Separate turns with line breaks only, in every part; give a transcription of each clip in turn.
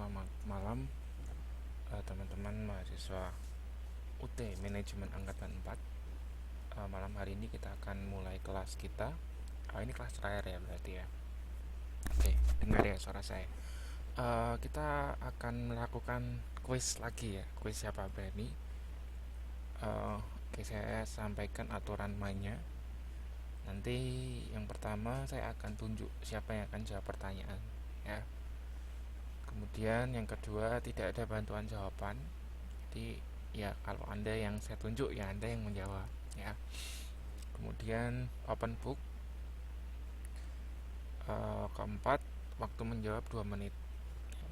selamat malam teman-teman mahasiswa UT Manajemen Angkatan 4. Malam hari ini kita akan mulai kelas kita. Ini kelas terakhir ya berarti ya. Oke, dengar ya suara saya. Kita akan melakukan kuis lagi ya. Kuis siapa berani. Oke, saya sampaikan aturan mainnya. Nanti yang pertama saya akan tunjuk siapa yang akan jawab pertanyaan ya. Kemudian yang kedua tidak ada bantuan jawaban. Jadi ya kalau Anda yang saya tunjuk ya Anda yang menjawab ya. Kemudian open book. Keempat, waktu menjawab 2 menit.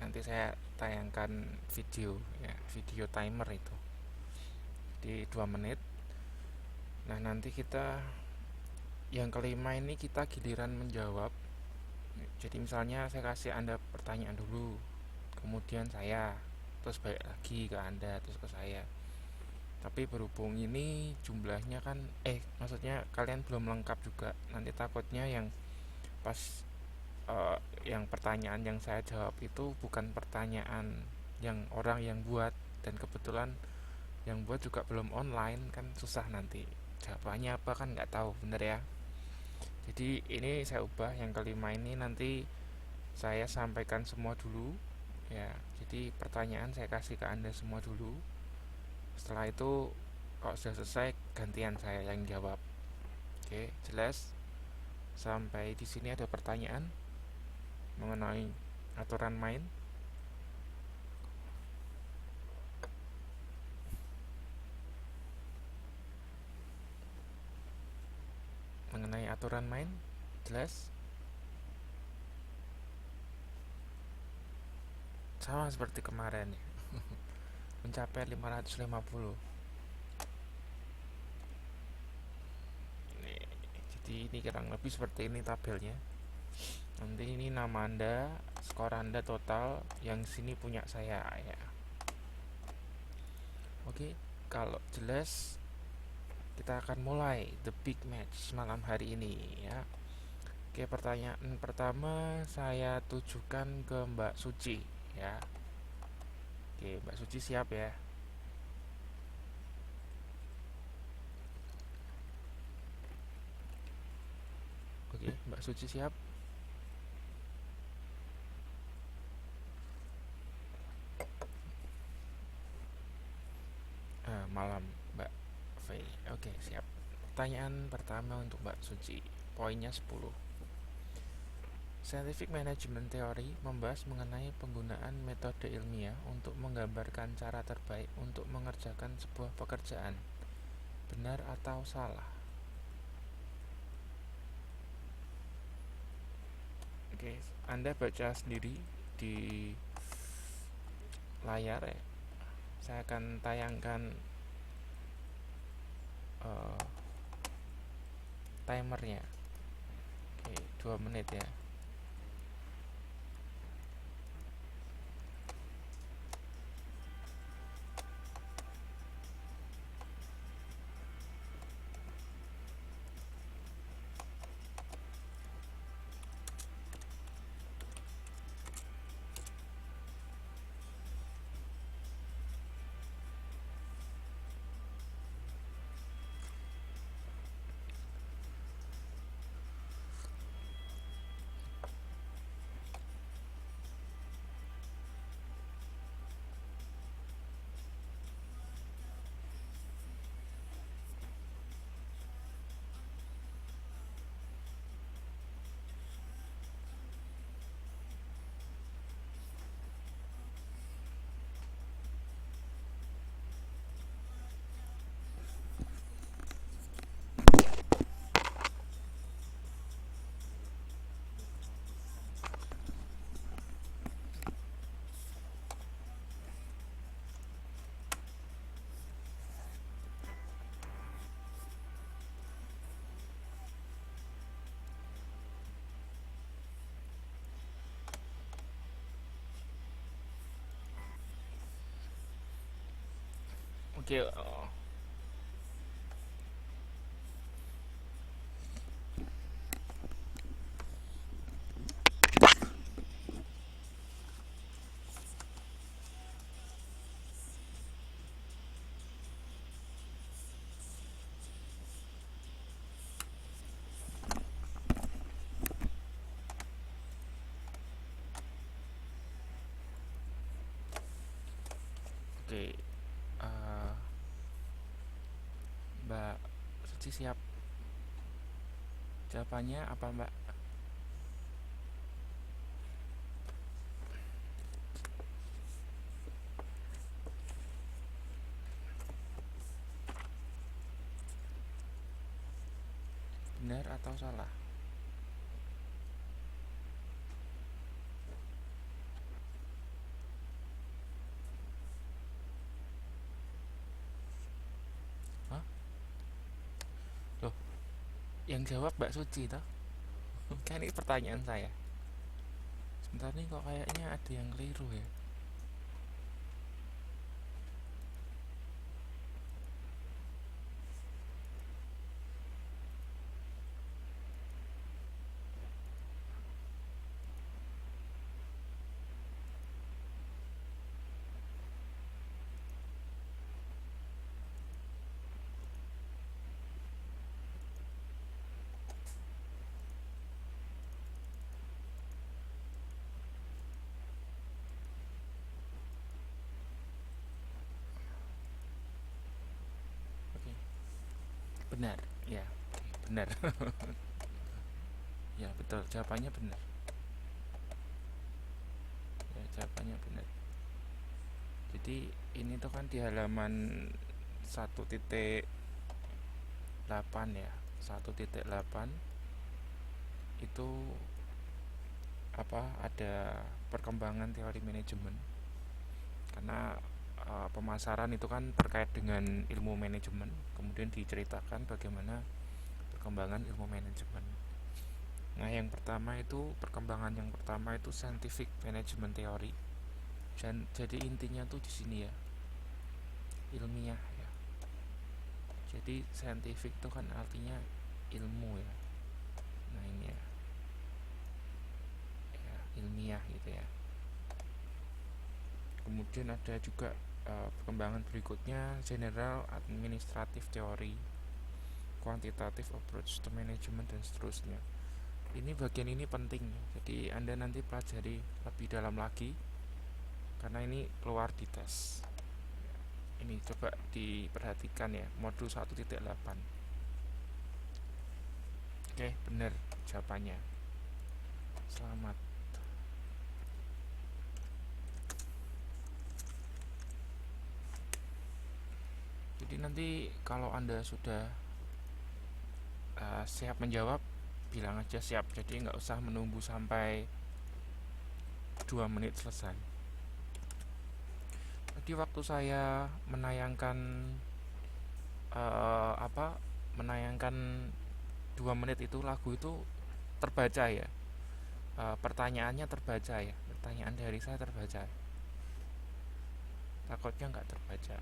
Nanti saya tayangkan video ya, video timer itu di 2 menit. Nah, nanti kita yang kelima ini kita giliran menjawab. Jadi misalnya saya kasih Anda pertanyaan dulu, kemudian saya, terus balik lagi ke Anda, terus ke saya. Tapi berhubung ini jumlahnya kan maksudnya kalian belum lengkap juga. Nanti takutnya yang pas yang pertanyaan yang saya jawab itu bukan pertanyaan yang orang yang buat, dan kebetulan yang buat juga belum online, kan susah nanti jawabannya apa kan nggak tahu, bener ya. Jadi ini saya ubah, yang kelima ini nanti saya sampaikan semua dulu ya. Jadi pertanyaan saya kasih ke Anda semua dulu. Setelah itu kalau sudah selesai gantian saya yang jawab. Oke, jelas? Sampai di sini ada pertanyaan mengenai aturan main? Mengenai aturan main? Jelas? Sama seperti kemarin ya. Mencapai 550. Jadi ini kurang lebih seperti ini tabelnya. Nanti ini nama Anda, skor Anda total, yang sini punya saya ya. Oke, kalau jelas kita akan mulai the big match malam hari ini ya. Oke, pertanyaan pertama saya tujukan ke Mbak Suci ya. Oke, Mbak Suci siap ya? Oke, Mbak Suci siap? Malam Mbak V. Oke, siap. Pertanyaan pertama untuk Mbak Suci. Poinnya 10. Scientific Management Theory membahas mengenai penggunaan metode ilmiah untuk menggambarkan cara terbaik untuk mengerjakan sebuah pekerjaan. Benar atau salah? Oke, Anda baca sendiri di layar ya. Saya akan tayangkan timernya. Oke, 2 menit ya. Oke, Suci siap. Jawabannya apa, Mbak? Benar atau salah? Hah? Loh, yang jawab Mbak Suci toh? Kan ini pertanyaan saya. Sebentar nih, kok kayaknya ada yang keliru ya. Oke, benar. Ya, benar. Ya, betul. Jawabannya benar. Ya, jawabannya benar. Jadi ini tuh kan di halaman 1.8 ya. 1.8 itu ada perkembangan teori manajemen. Karena pemasaran itu kan terkait dengan ilmu manajemen, kemudian diceritakan bagaimana perkembangan ilmu manajemen. Nah, perkembangan yang pertama itu scientific management theory. Dan jadi intinya tuh di sini ya, ilmiah ya. Jadi scientific itu kan artinya ilmu ya. Nah, ini ya, ilmiah gitu ya. Kemudian ada juga perkembangan berikutnya general administrative theory, quantitative approach to management, dan seterusnya. Ini bagian ini penting, jadi Anda nanti pelajari lebih dalam lagi karena ini keluar di tes. Ini coba diperhatikan ya, modul 1.8. Oke, benar jawabannya. Selamat. Jadi nanti kalau Anda sudah siap menjawab, bilang aja siap. Jadi nggak usah menunggu sampai 2 menit selesai. Jadi waktu saya menayangkan menayangkan 2 menit itu, lagu itu terbaca ya, pertanyaannya terbaca ya, pertanyaan dari saya terbaca. Takutnya nggak terbaca.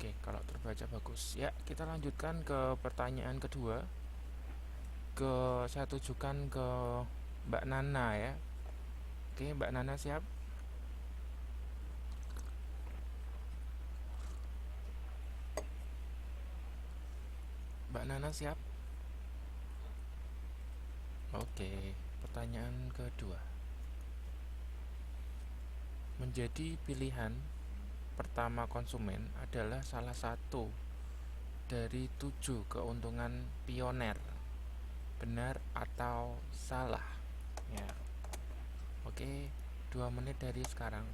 Oke, kalau terbaca bagus. Ya, kita lanjutkan ke pertanyaan kedua. Saya tujukan ke Mbak Nana ya. Oke, Mbak Nana siap? Mbak Nana siap? Oke, pertanyaan kedua. Menjadi pilihan pertama konsumen adalah salah satu dari 7 keuntungan pioner. Benar atau salah? Ya. Oke, 2 menit dari sekarang.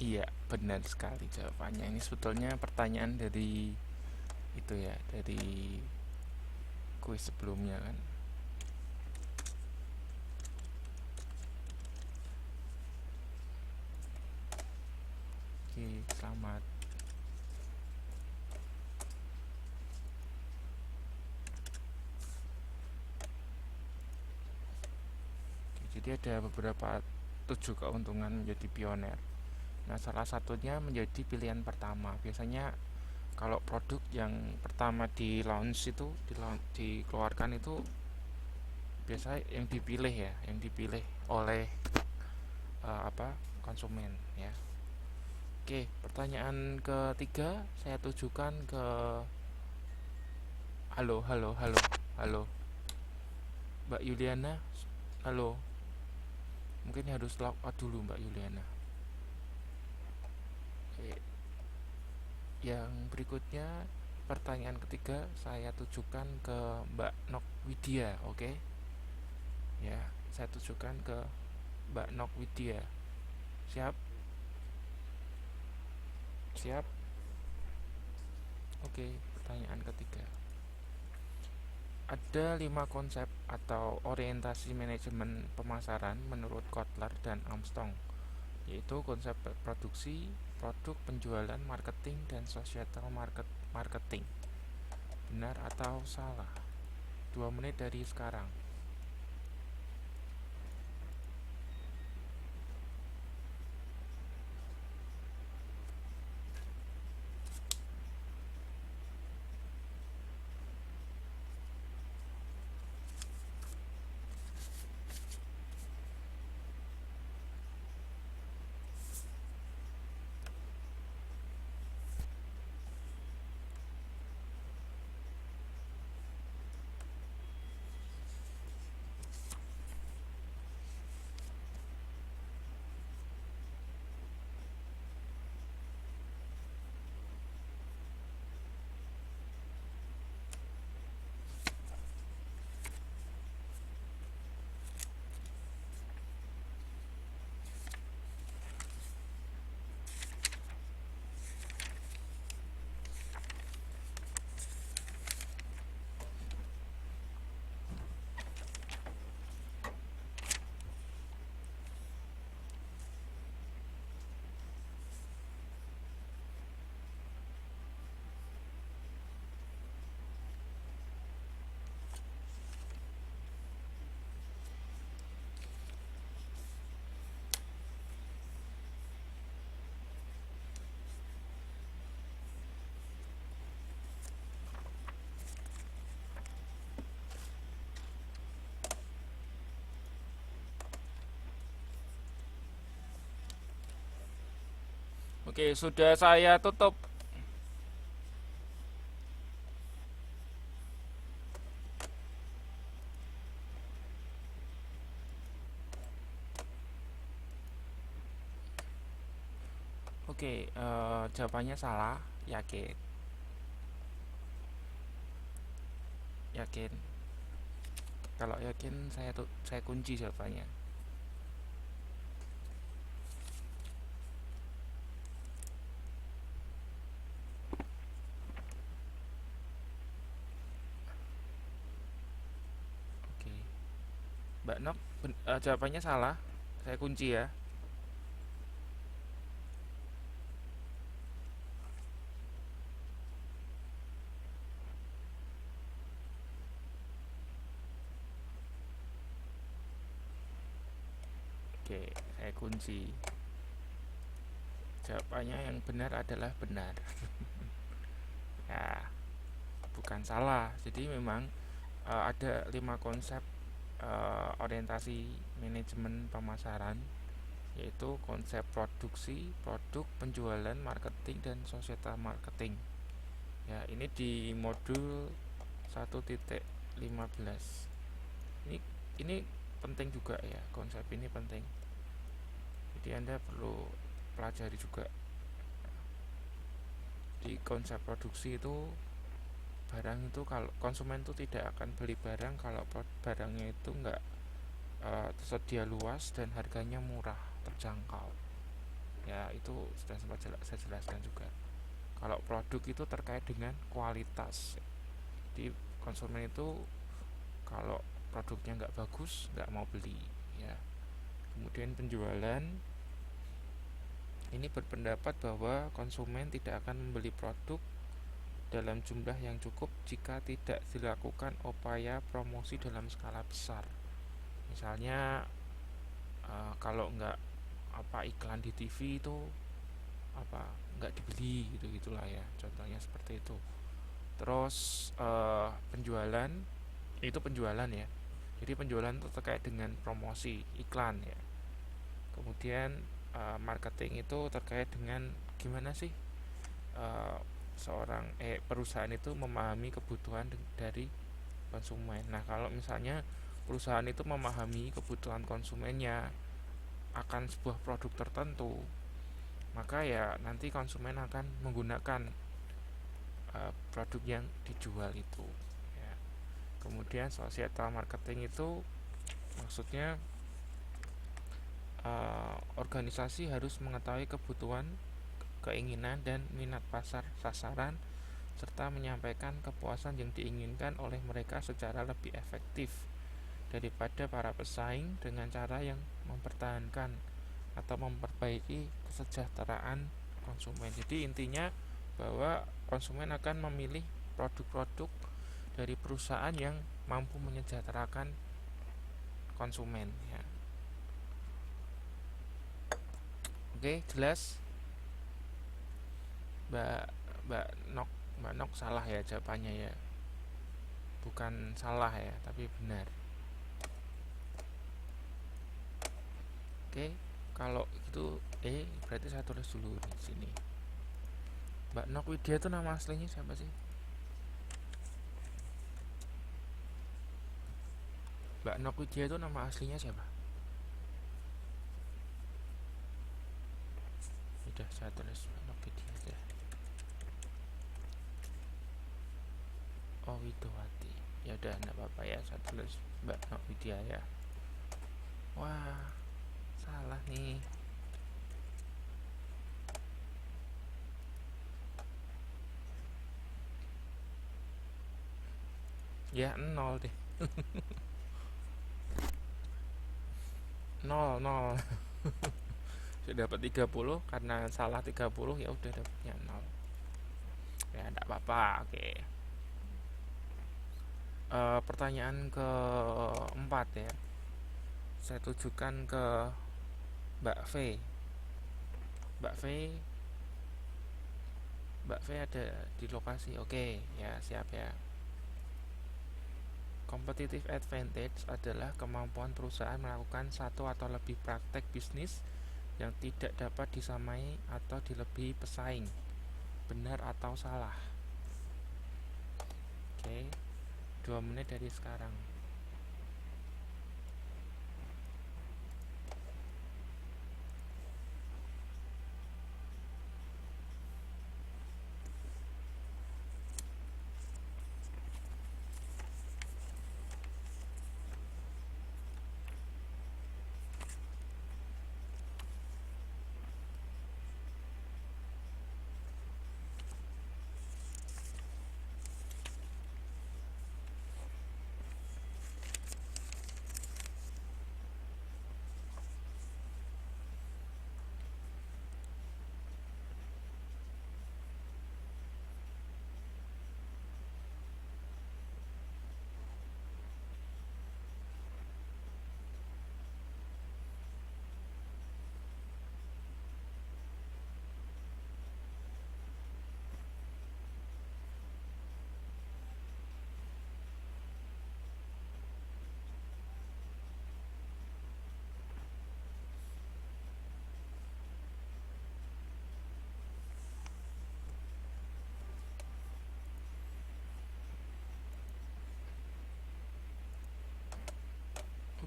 Iya, benar sekali jawabannya. Ini sebetulnya pertanyaan dari itu ya, dari kuis sebelumnya kan. Oke, Oke, selamat. Oke, jadi ada beberapa 7 keuntungan menjadi pioner. Nah, salah satunya menjadi pilihan pertama. Biasanya kalau produk yang pertama di launch itu dikeluarkan itu biasa yang dipilih ya, yang dipilih oleh konsumen ya. Oke, pertanyaan ketiga saya tujukan ke halo, halo, halo, halo, Mbak Yuliana. Halo, mungkin harus log out dulu Mbak Yuliana. Oke, yang berikutnya pertanyaan ketiga saya tujukan ke Mbak Nok Widya, oke? Ya, saya tujukan ke Mbak Nok Widya. Siap? Siap? Oke, pertanyaan ketiga. Ada 5 konsep atau orientasi manajemen pemasaran menurut Kotler dan Armstrong, yaitu konsep produksi, produk, penjualan, marketing, dan societal marketing. Benar atau salah? 2 menit dari sekarang. Oke, sudah saya tutup. Oke, jawabannya salah. Yakin? Yakin? Kalau yakin saya kunci jawabannya. Oke, Mbak Nok, jawabannya salah. Saya kunci ya. Oke, saya kunci. Jawabannya yang benar adalah benar. Ya, bukan salah. Jadi memang ada 5 konsep orientasi manajemen pemasaran, yaitu konsep produksi, produk, penjualan, marketing, dan societal marketing. Ya, ini di modul 1.15. Ini penting juga ya, konsep ini penting. Jadi Anda perlu pelajari juga. Di konsep produksi itu, barang itu kalau konsumen itu tidak akan beli barang kalau barangnya itu enggak tersedia luas dan harganya murah, terjangkau. Ya, itu sudah sempat saya jelaskan juga. Kalau produk itu terkait dengan kualitas. Jadi konsumen itu kalau produknya nggak bagus nggak mau beli ya. Kemudian penjualan ini berpendapat bahwa konsumen tidak akan membeli produk dalam jumlah yang cukup jika tidak dilakukan upaya promosi dalam skala besar. Misalnya kalau nggak iklan di TV itu nggak dibeli gitu gitulah ya, contohnya seperti itu. Terus penjualan itu penjualan ya, jadi penjualan itu terkait dengan promosi iklan ya. Kemudian marketing itu terkait dengan gimana sih uh, perusahaan itu memahami kebutuhan dari konsumen. Nah, kalau misalnya perusahaan itu memahami kebutuhan konsumennya akan sebuah produk tertentu, maka ya nanti konsumen akan menggunakan produk yang dijual itu ya. Kemudian societal marketing itu maksudnya organisasi harus mengetahui kebutuhan, keinginan dan minat pasar sasaran serta menyampaikan kepuasan yang diinginkan oleh mereka secara lebih efektif daripada para pesaing dengan cara yang mempertahankan atau memperbaiki kesejahteraan konsumen. Jadi intinya bahwa konsumen akan memilih produk-produk dari perusahaan yang mampu menyejahterakan konsumen ya. Oke, jelas Mbak Mbak Nok Mbak Nok salah ya jawabannya ya. Bukan salah ya, tapi benar. Oke, kalau itu berarti saya tulis dulu di sini. Mbak Nok Widya itu nama aslinya siapa sih? Mbak Nok Widya itu nama aslinya siapa? Sudah saya tulis Mbak Nok Widya aja. Oh, Widowati. Ya udah enggak apa-apa ya, saya tulis Mbak Nok Widya ya. Wah, salah nih. Ya, nol deh. Nol, nol. Sudah dapat 30 karena salah 30 ya udah dapatnya nol. Ya, enggak apa-apa. Oke. Pertanyaan keempat ya. Saya tujukan ke Mbak V. Mbak V Mbak V ada di lokasi. Oke, ya siap ya. Competitive advantage adalah kemampuan perusahaan melakukan satu atau lebih praktek bisnis yang tidak dapat disamai atau dilebihi pesaing. Benar atau salah? Oke, 2 menit dari sekarang.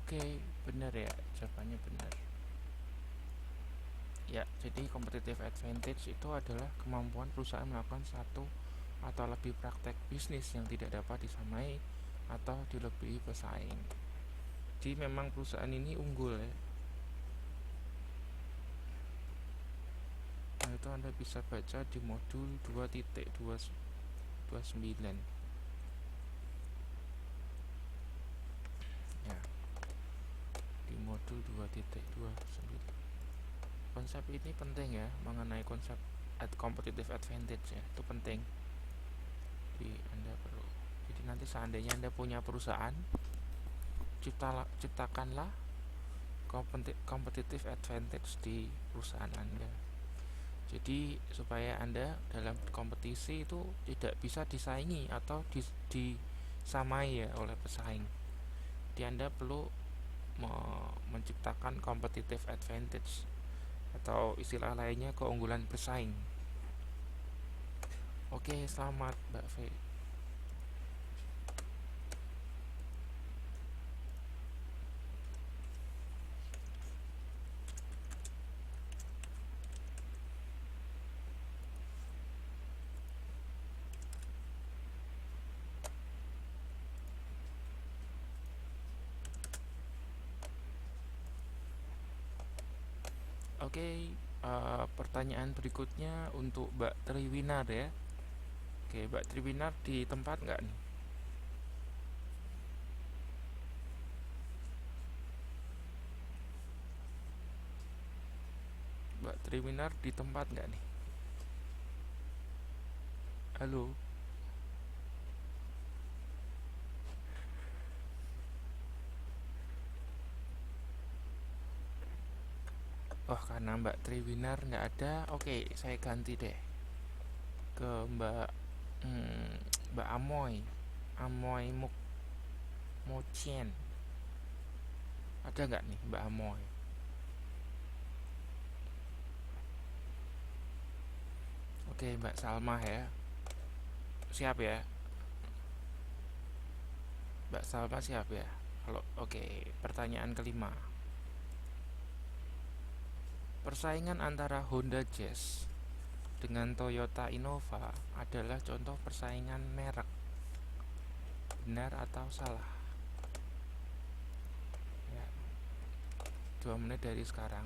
Oke, benar ya, jawabannya benar. Ya, jadi competitive advantage itu adalah kemampuan perusahaan melakukan satu atau lebih praktek bisnis yang tidak dapat disamai atau dilebihi pesaing. Jadi memang perusahaan ini unggul ya. Nah, itu Anda bisa baca di modul 2.29 ya, di modul 2.29. konsep ini penting ya, mengenai konsep competitive advantage ya, itu penting. Jadi Anda perlu, jadi nanti seandainya Anda punya perusahaan, ciptakanlah competitive advantage di perusahaan Anda. Jadi supaya Anda dalam kompetisi itu tidak bisa disaingi atau disamai ya oleh pesaing. Jadi Anda perlu menciptakan competitive advantage atau istilah lainnya keunggulan bersaing. Oke, selamat Mbak V. Oke, pertanyaan berikutnya untuk Mbak Triwinar ya. Oke, Mbak Triwinar di tempat nggak nih? Mbak Triwinar di tempat nggak nih? Halo. Oh, karena Mbak Triwinar nggak ada, oke, saya ganti deh ke hmm, Mbak Amoy, Amoy Mochen. Ada nggak nih Mbak Amoy? Oke, Mbak Salma ya. Siap ya? Mbak Salma siap ya? Halo, oke. Pertanyaan kelima. Persaingan antara Honda Jazz dengan Toyota Innova adalah contoh persaingan merek. Benar atau salah? Ya, 2 menit dari sekarang.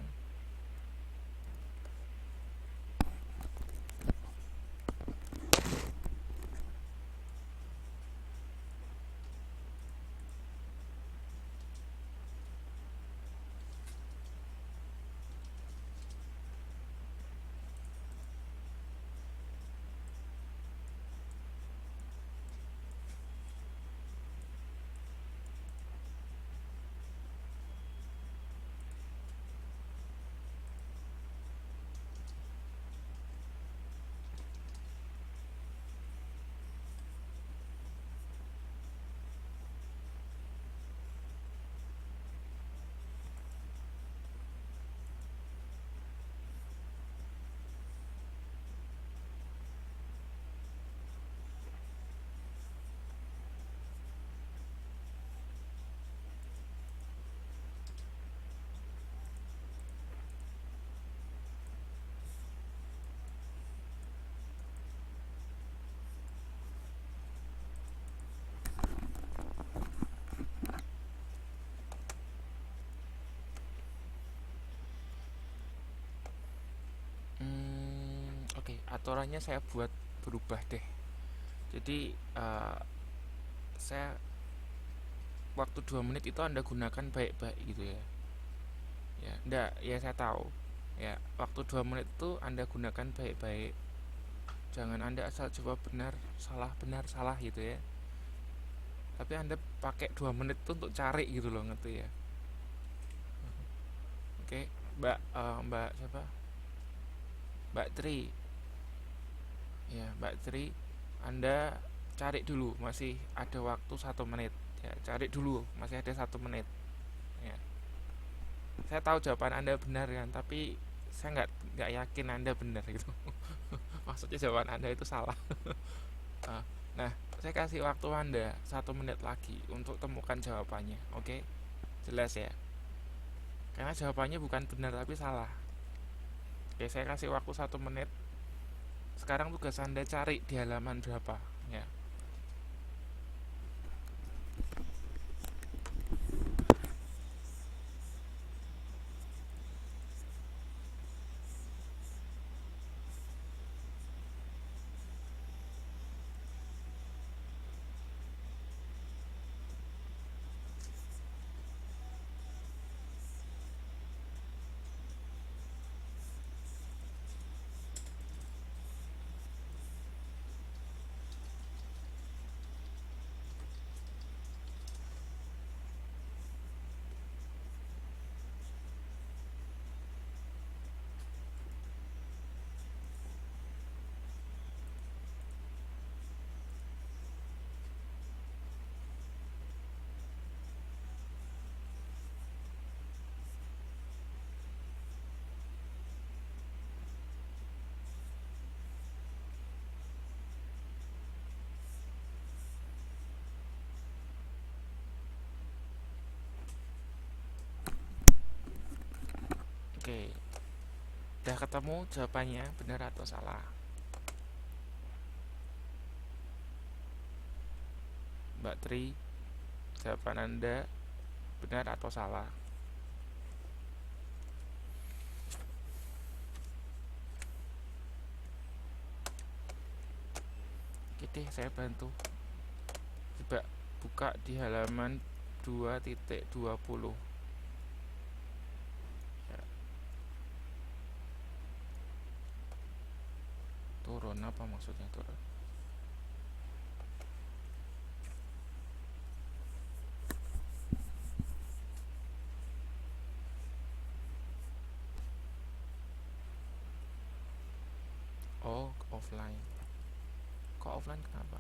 Oke, aturannya saya buat berubah deh. Jadi saya waktu 2 menit itu Anda gunakan baik-baik gitu ya. Ya, enggak, ya saya tahu. Ya, waktu 2 menit itu Anda gunakan baik-baik. Jangan Anda asal coba benar, salah gitu ya. Tapi Anda pakai 2 menit itu untuk cari gitu loh, ngerti ya. Oke, Mbak siapa? Mbak Tri. Ya, Mbak Tri, Anda cari dulu, masih ada waktu 1 menit. Ya, cari dulu, masih ada 1 menit. Ya, saya tahu jawaban Anda benar kan, tapi saya nggak yakin Anda benar gitu. Maksudnya jawaban Anda itu salah. Ah, nah, saya kasih waktu Anda 1 menit lagi untuk temukan jawabannya. Oke, jelas ya. Karena jawabannya bukan benar tapi salah. Oke, saya kasih waktu 1 menit. Sekarang tugas Anda cari di halaman berapa. Ya. Oke, udah ketemu jawabannya benar atau salah? Mbak Tri, jawaban Anda benar atau salah? Oke deh, saya bantu. Coba buka di halaman 2.20. Ya, turun apa maksudnya turun? Oh, offline. Kok offline kenapa?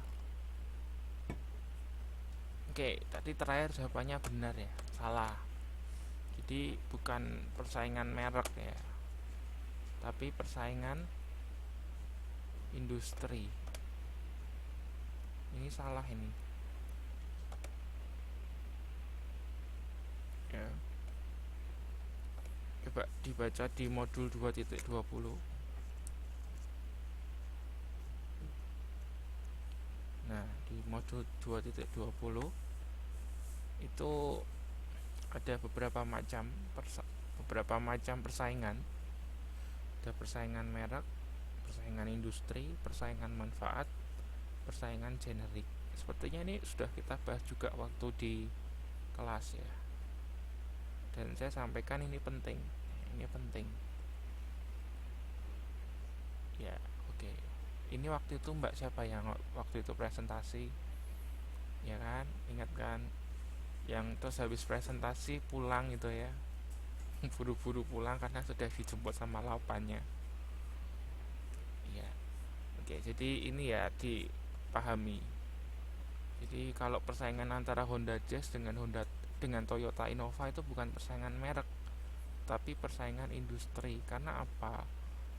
Oke, tadi terakhir jawabannya benar ya, salah. Jadi bukan persaingan merek ya, tapi persaingan industri. Ini salah ini. Ya. Coba dibaca di modul 2.20. Nah, di modul 2.20 itu ada beberapa macam persaingan. Ada persaingan merek, persaingan industri, persaingan manfaat, persaingan generik. Sepertinya ini sudah kita bahas juga waktu di kelas ya. Dan saya sampaikan ini penting. Ini penting. Ya, oke. Ini waktu itu Mbak siapa yang waktu itu presentasi? Ya kan? Ingat kan? Yang terus habis presentasi pulang itu ya. Buru-buru pulang karena sudah dijemput sama laupannya. Ya. Oke, jadi ini ya dipahami. Jadi kalau persaingan antara Honda Jazz dengan Toyota Innova itu bukan persaingan merek, tapi persaingan industri. Karena apa?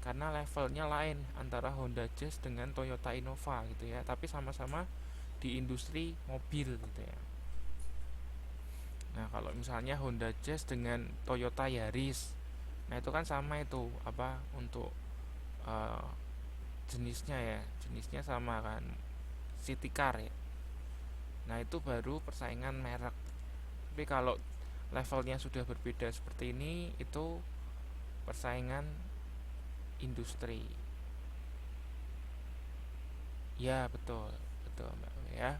Karena levelnya lain antara Honda Jazz dengan Toyota Innova gitu ya, tapi sama-sama di industri mobil gitu ya. Nah, kalau misalnya Honda Jazz dengan Toyota Yaris, nah itu kan sama itu apa untuk uh, jenisnya ya, jenisnya sama kan, city car ya. Nah, itu baru persaingan merek. Tapi kalau levelnya sudah berbeda seperti ini, itu persaingan industri. Ya, betul. Betul, Mbak ya.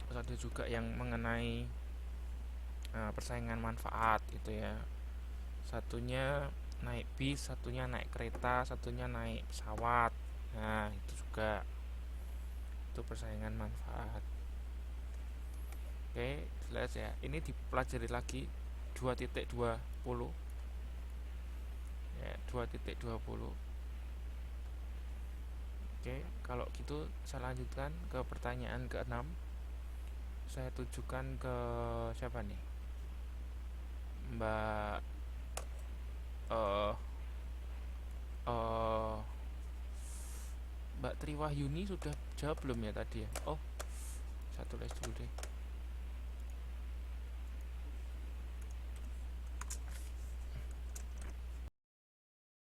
Terus ada juga yang mengenai persaingan manfaat gitu ya. Satunya naik bis, satunya naik kereta, satunya naik pesawat. Nah, itu juga itu persaingan manfaat. Oke, jelas ya. Ini dipelajari lagi 2.20 ya, 2.20. Oke, kalau gitu saya lanjutkan ke pertanyaan ke-6. Saya tujukan ke siapa nih? Mbak eh eh Mbak Triwahyuni sudah jawab belum ya tadi ya? Oh, saya tulis dulu deh.